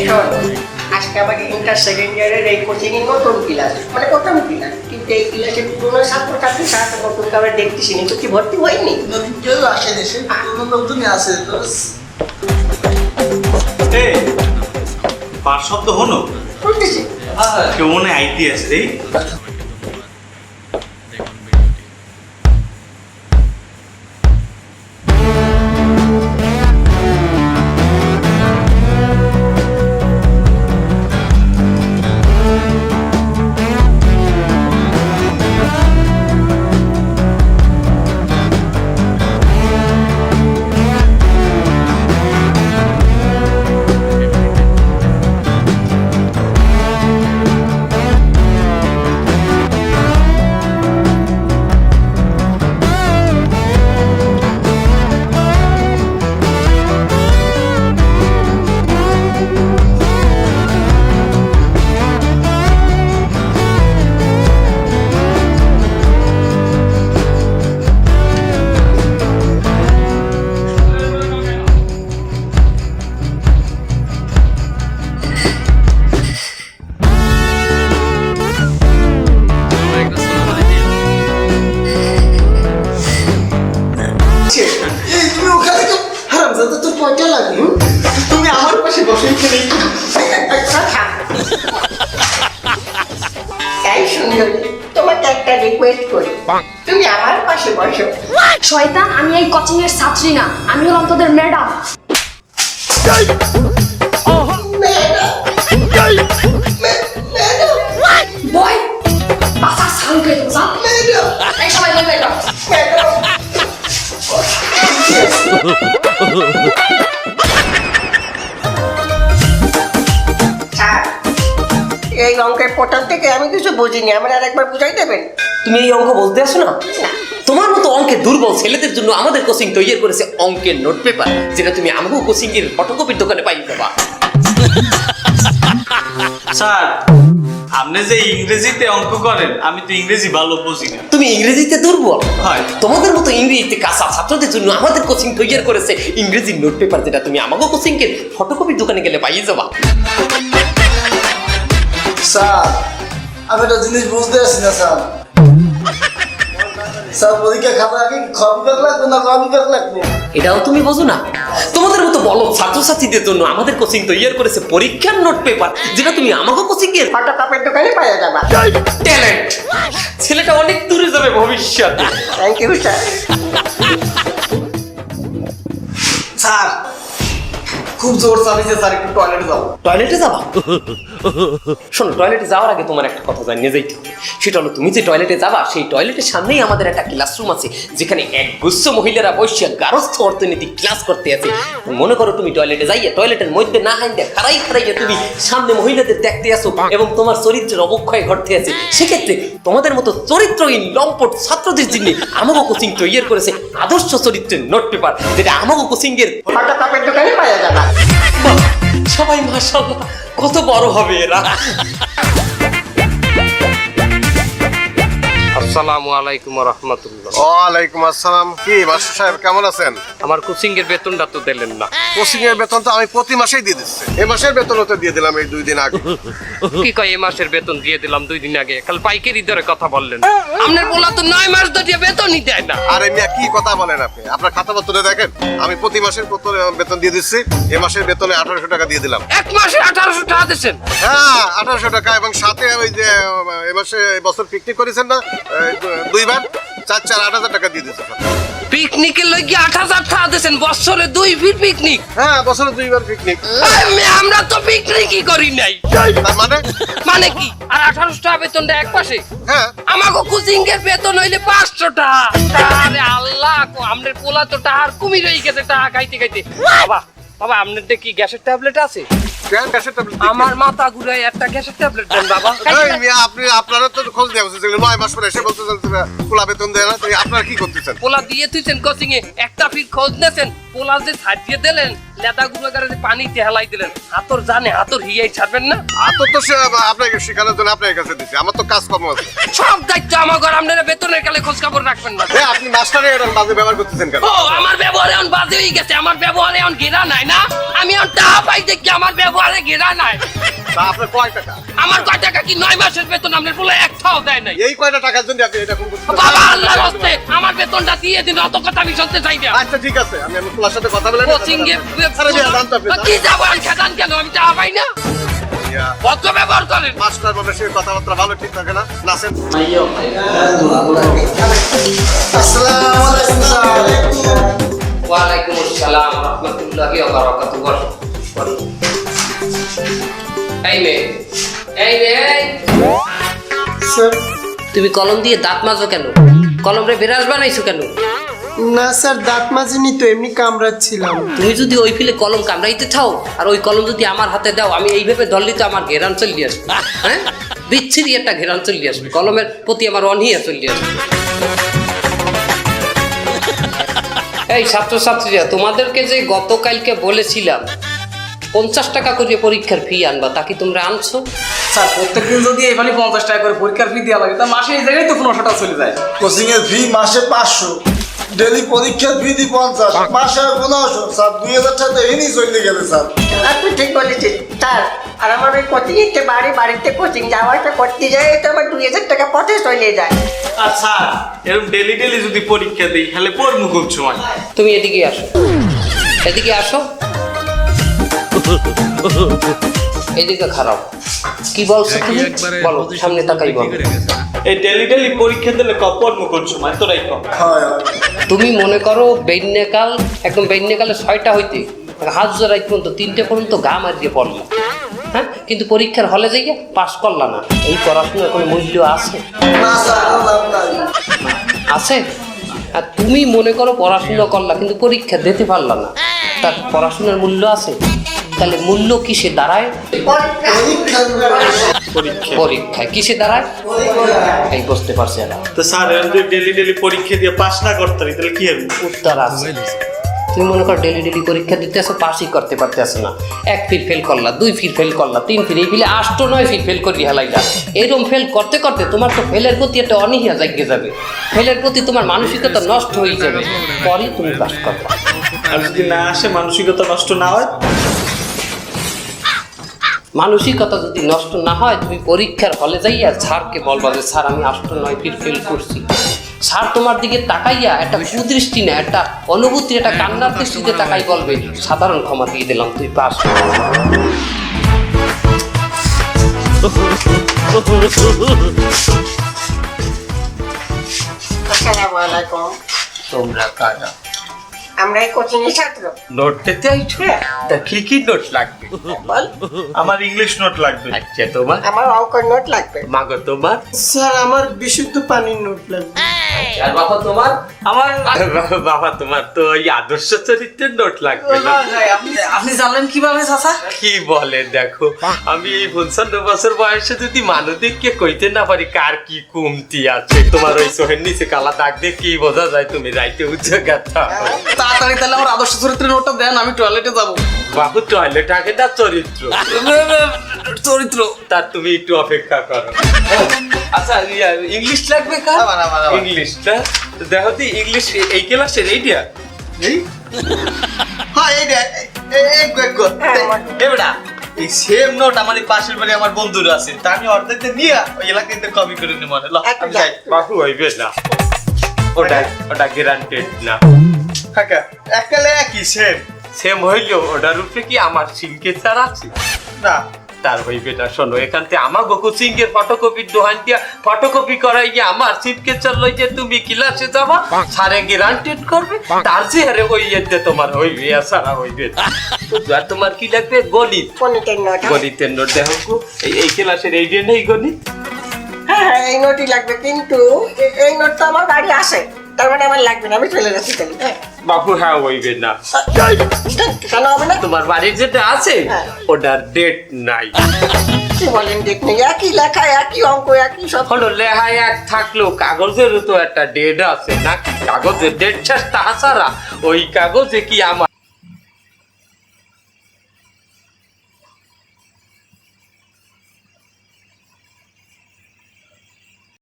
শোন, আজকে আমাকে ইন্টার সেকেন্ড ইয়ারের এই কোচিং এর নতুন ক্লাস, মানে প্রথম ক্লাস, কিন্তু এই ক্লাসে পুরোনো ছাত্রছাত্রী সাথে নতুন কাউকে দেখতেছি না, তুই কি ভর্তি হয়নি? নতুন কেউ আসে দেশে, নতুনই আসে তো। পার শব্দ হলো শুনতেছি কেউ মনে আইটি আছে রে। এই তুমি ওখানে কেউ হারামজাদা, তোর কয়টা লাগে? তুমি আমার পাশে বসে এখানে তাই সুন্দর, তোমাকে একটা রিকোয়েস্ট করি, তুমি আমার পাশে বসো। শয়তান, আমি এই কোচিং এর ছাত্রী না, আমি হলাম তোদের ম্যাডাম। বয় বাসা সাউন্ড করে যা। এই সবাই বই বেটা। স্যার, এই অঙ্কের পোর্টাল থেকে আমি কিছু বুঝিনি, আমার আর একবার বুঝাই দেবেন? তুমি এই অঙ্ক বলতে আসো না? তোমার মতো অঙ্কে দুর্বল ছেলেদের জন্য আমাদের কোচিং তৈরি করেছে অঙ্কের নোট পেপার, যেটা তুমি আমাকে কোচিং এর ফটোকপির দোকানে পাই যাবা। স্যার, আপনি যে ইংরেজিতে অঙ্ক করেন, আমি তো ইংরেজি ভালো বুঝি না। তুমি ইংরেজিতে দুর্বল? হয়। তোমাদের মতো ইংরেজিতে কাঁচা ছাত্রদের জন্য আমাদের কোচিং তৈরি করেছে ইংরেজি নোট পেপার, যেটা তুমি আমাকে কোচিং এর ফটোকপির দোকানে গেলে পাই যাবা। স্যার, আমি একটা জিনিস বুঝতে আসছি না স্যার। স্যার, পরীক্ষা খাতা আগে খবিকার লাগবে না খবিকার লাগবে? এটাও তুমি বোঝো না? তোমাদের মতো বলো ছাত্রছাত্রীদের জন্য আমাদের কোচিং তৈরি করেছে পরীক্ষার নোট পেপার, যেটা তুমি আমাকে কোচিং এর ফটোকপির দোকানে পাওয়া যাবে। ট্যালেন্ট। ছেলেটা অনেক দূরে যাবে ভবিষ্যতে। Thank you sir. স্যার, খুব জোর চালিয়েছে স্যার, একটু টয়লেটে যাবো। টয়লেটে যাবা? শোনো, টয়লেটে যাওয়ার আগে তোমার একটা কথা জানিয়ে যাইতে হবে। সেটা হলো, তুমি যে টয়লেটে যাবা সেই টয়লেটের সামনেই আমাদের একটা ক্লাসরুম আছে, যেখানে একগুচ্ছ মহিলারা বসে গার্হস্থ্য অর্থনীতি ক্লাস করতে আছে। মনে করো তুমি টয়লেটে যাইয়া টয়লেটের মধ্যে না হাইন্দে খারাইয়া তুমি সামনে মহিলাদের দেখতে আসো এবং তোমার চরিত্রের অবক্ষয় ঘটতে আছে। সেক্ষেত্রে তোমাদের মতো চরিত্রহীন লম্পট ছাত্রদের জন্য আমাকে কোচিং তৈরি করেছে আদর্শ চরিত্রের নোট পেপার, যেটা আমাকে কোচিং এর ফটোকপির দোকানে পাওয়া যাবে। বাহ, সবাই মাশাআল্লাহ, কত বড় হবে এরা। আসসালামু আলাইকুম ওয়া রাহমাতুল্লাহ। ওয়ালাইকুম আসসালাম। কি মাস্টার সাহেব, কেমন আছেন? আমার কোচিং এর বেতনটা তো দিলেন না। কোচিং এর বেতন তো আমি প্রতি মাসেই দিয়ে দিচ্ছি। এই মাসের বেতনও তো দিয়ে দিলাম এই 2 দিন আগে। কি কয়, এই মাসের বেতন দিয়ে দিলাম 2 দিন আগে? কাল পাইকারি দরে কথা বললেন। আপনার পোলা তো 9 মাস ধরে বেতনই দেয় না। আরে মিয়া, কি কথা বলেন আপনি? আপনার খাতা পত্রে দেখেন, আমি প্রতি মাসের বেতন দিয়ে দিচ্ছি। এই মাসের বেতনে 1800 টাকা দিয়ে দিলাম। এক মাসে 1800 টাকা দিয়েছেন? হ্যাঁ, 1800 টাকা, এবং সাথে ওই যে এই মাসে বছর পিকনিক করেছেন না 2 বার, 4-8,000 টাকা দিয়ে দিচ্ছি। পিকনিকের লাগি 8000 টাকা দিয়েছেন? বছরে 2 ফির পিকনিক? হ্যাঁ, বছরে 2 বার পিকনিক। আমরা তো পিকনিকই করি নাই। তার মানে? মানে কি? আর 1800 টাকা বেতনটা এক মাসে? হ্যাঁ। আমাকে কোচিং এর বেতন হইলে 500 টাকা। আরে আল্লাহ, আমাদের পোলা তো টাকার কুমির হয়ে গেছে, টাকা খাইতে খাইতে। বাবা বাবা, আপনার কি গ্যাসের ট্যাবলেট আছে? আমার মাথা ঘুরায়, একটা গ্যাসের ট্যাবলেট দেন বাবা। আপনারা তো খোঁজ দেওয়া উচিত, 9 মাস পরে এসে বলতেছেন পোলা বেতন দেয় না, আপনারা কি করতেছেন? পোলা দিয়ে তুইছেন কোচিং এ, একটা ফির খোঁজ নেছেন? পোলা যে ছাড়িয়ে দিলেন, লেদা গুলো করে পানিতে হেলাই দিলেন, হাতর জানে হাতর হিয়াই ছাড়বেন না? হাতর তো আপনাকে শেখানোর জন্য আপনার কাছে দিচ্ছি, আমার তো কাজ কর্ম আছে। সব দায়িত্ব আমার ঘর, আপনারা বেতনের কালে খোঁজ খবর রাখবেন না। আপনি মাস্টারে এরকম বাজে ব্যবহার করতেছেন কেন? ও, আমার ব্যবহার এখন বাজে হয়ে গেছে, আমার ব্যবহার এখন ঘেরা নাই না? আমি এখন টাকা পাই দেখি আমার ব্যবহার পরে গেরা নাই। তা আপনার কয় টাকা? আমার কয় টাকা কি 9 মাসের বেতন আপনার পোলা একটাও দেয় নাই। এই কয়টা টাকার জন্য আপনি এটা কোন করছেন? বাবা আল্লাহর হস্তে আমার বেতনটা দিয়ে দিন, অত কথা আমি শুনতে চাই না। আচ্ছা ঠিক আছে, আমি আপনার সাথে কথা বলে কোচিং এ আরে মিয়া, জানতো আপনি, কি যাবো আমি খেদান কেন, আমি টাকা পাই না। মিয়া, কত ব্যবহার করেন। মাস্টার মানুষের কথাবার্তা ভালো ঠিক থাকে না, নাচেন। ওয়ালাইকুম আসসালাম রাহমাতুল্লাহি ওয়া বারাকাতুহু। এই মেয়ে, এই মেয়ে, স্যার তুমি কলম দিয়ে দাঁত মাজো কেন? কলম রে বিরাজ বানাইছো কেন? না স্যার, দাঁত মাজিনি তো, এমনি কামড়াচ্ছিলাম। তুমি যদি ওই ফিলে কলম কামড়াইতে থাও আর ওই কলম যদি আমার হাতে দাও, আমি এইভাবে ধরলি তো আমার ঘেরান চলে আসবে। হ্যাঁ, বিচ্ছিরি একটা ঘেরান চলে আসবে, কলমের প্রতি আমার অনীহা চলে আসবে। এই ছাত্রছাত্রীরা, তোমাদেরকে যে গতকালকে বলেছিলাম 50 টাকা করে পরীক্ষার ফি আনবা, তা কি তোমরা আনছো? স্যার প্রত্যেকদিন যদি এখানে 50 টাকা করে পরীক্ষার ফি দেওয়া লাগে, তা মাসে এই জায়গায় তো 1500 টাকা চলে যায়। কোচিং এর ফি মাসে 500, ডেলি পরীক্ষার ফি দি 50, মাসে 1500, স্যার 2000 টাকা এমনি চলে গেলে স্যার। আপনি ঠিক বলেছেন স্যার। আর আমার ওই কোচিং এতে বাড়িতে কোচিং যাওয়াটা করতে যায়, তো আমার 2000 টাকা পথে চলে যায়। আর স্যার এরকম ডেলি ডেলি যদি পরীক্ষা দিই তাহলে পড়বো কোন সময়? তুমি এদিকে আসো, এদিকে আসো, এদিকে খারাপ। কি বলছো তুমি? বলো, সামনে তাকাই বলো। এই ডেলি ডেলি পরীক্ষা দিলে পড়বো কোন সময়? তোরাই কম। হ্যাঁ তুমি মনে করো বৈন্যকাল, একদম বৈন্যকালে 6টা হইতে হাত জোড়াই পর্যন্ত 3টে পর্যন্ত গা মারিয়ে পড়লা, হ্যাঁ, কিন্তু পরীক্ষার হলে যাইয়া পাস করলা না। এই পড়াশোনার কোনো মূল্য আছে? না স্যার, লাভ নাই। আছে? আর তুমি মনে করো পড়াশোনা করলা কিন্তু পরীক্ষা দিতে পারলা না, তার পড়াশোনার মূল্য আছে? তাহলে মূল্য কিসে দাঁড়ায়? পরীক্ষায় কিসে দাঁড়ায়? এই বুঝতে পারছি না তো স্যার এরকম যদি ডেলি ডেলি পরীক্ষা দিয়ে পাস না করতে পারি তাহলে কি হবে? উত্তর আছে। তুমি মনে করো ডেলি ডেলি পরীক্ষা দিতে আসো, পাসই করতে পারতেছো না। 1 ফির ফেল করলা, 2 ফির ফেল করলা, 3 ফির, এই ফিলে 8 9 ফির ফেল করি হেলাইলা। এরকম ফেল করতে করতে তোমার তো ফেলের প্রতি একটা অনীহা জাগিয়ে যাবে, ফেলের প্রতি তোমার মানসিকতা নষ্ট হয়ে যাবে, পরেই তুমি পাস করবা। আর যদি না আসে, মানসিকতা নষ্ট না হয়? মানসিকতা যদি নষ্ট না হয়, তুমি পরীক্ষার হলে যাইয়া স্যারকে বলবা যে স্যার আমি 8 9 ফির ফেল করছি। স্যার তোমার দিকে তাকাইয়া একটা কুদৃষ্টি না, একটা অনুভূতির একটা কান্নার দৃষ্টিতে তাকাই বলবে সাধারণ ক্ষমা দিয়ে দিলাম, তুই পাস। আসসালামু আলাইকুম। তোমরা কারা? আমরা এই কোচিং এর ছাত্র। নোট পেতে আইছো? তা কি কি নোট লাগবে? বল। আমার ইংলিশ নোট লাগবে। আচ্ছা তোমার? আমার অঙ্কের নোট লাগবে। মাগো তোমার? স্যার আমার বিশুদ্ধ পানির নোট লাগবে। আর বাবা তোমার? আমার বাবা তোমার তো ওই আদর্শ চরিত্রের নোট লাগবে না? আপনি জানলেন কিভাবে চাচা? কি বলে দেখো, আমি এই 55 বছর বয়সে যদি মানবিককে কইতে না পারি কার কি কমতি আছে, তোমার ওই চোখের নিচে কালা দাগ দিয়ে কি বোঝা যায় তুমি রাইতে উচ্চে গাথা? তাড়াতাড়ি তাহলে আমার আদর্শ চরিত্রের নোটটা দেন, আমি টয়লেটে যাব। বাবু টয়লেট আগে না চরিত্র? চরিত্র তার তুমি একটু অপেক্ষা করো। আচ্ছা ইংলিশ লাগবে কার? ইংলিশটা দেখো তো, ইংলিশ এই ক্লাসের এইটা হ্যাঁ এবারে এই সেম নোট আমার এই পাশের বাড়ি আমার বন্ধুরা আছে, তা আমি অর্ধেকটা নিয়ে ওই এলাকাতে কপি করে নিই মনে আমি যাই। বাবু হইবে না, ওটা গ্যারান্টেড না। কাকা একালে একই সেম সেম হইলেও ওটার উপরে কি আমার সিগনেচার আছে? না, তার হইবে না। শোনো, এখান থেকে আমার কোচিং এর ফটোকপির দোকান দিয়া ফটোকপি করাই গিয়ে আমার সিগনেচার লই যে তুমি ক্লাসে যাবা, সারে গ্যারান্টেড করবে, তার যে আরে ওই এতে তোমার হইবে, সারা হইবে না। আর তোমার কি লাগবে? গণিত। গণিতের নোট। গণিতের নোট দেখো, এই ক্লাসের এই যে নেই গণিত। হ্যাঁ, এই নোটই লাগবে, কিন্তু এই নোট তো আমার বাড়ি আসে, তার মানে আমার লাগবে না, আমি চলে যাচ্ছি তাহলে। হ্যাঁ। বাবু হ্যাঁ হইবে না। কেন হবে না? তোমার বাড়ির যেটা আছে ওটার ডেট নাই। কি বলেন ডেট নেই? একই লেখা, একই অঙ্ক, একই সব। হলো লেহায় এক থাকলেও কাগজেরও তো একটা ডেট আছে না? কাগজের ডেট শেষ, তাছাড়া ওই কাগজে কি আমার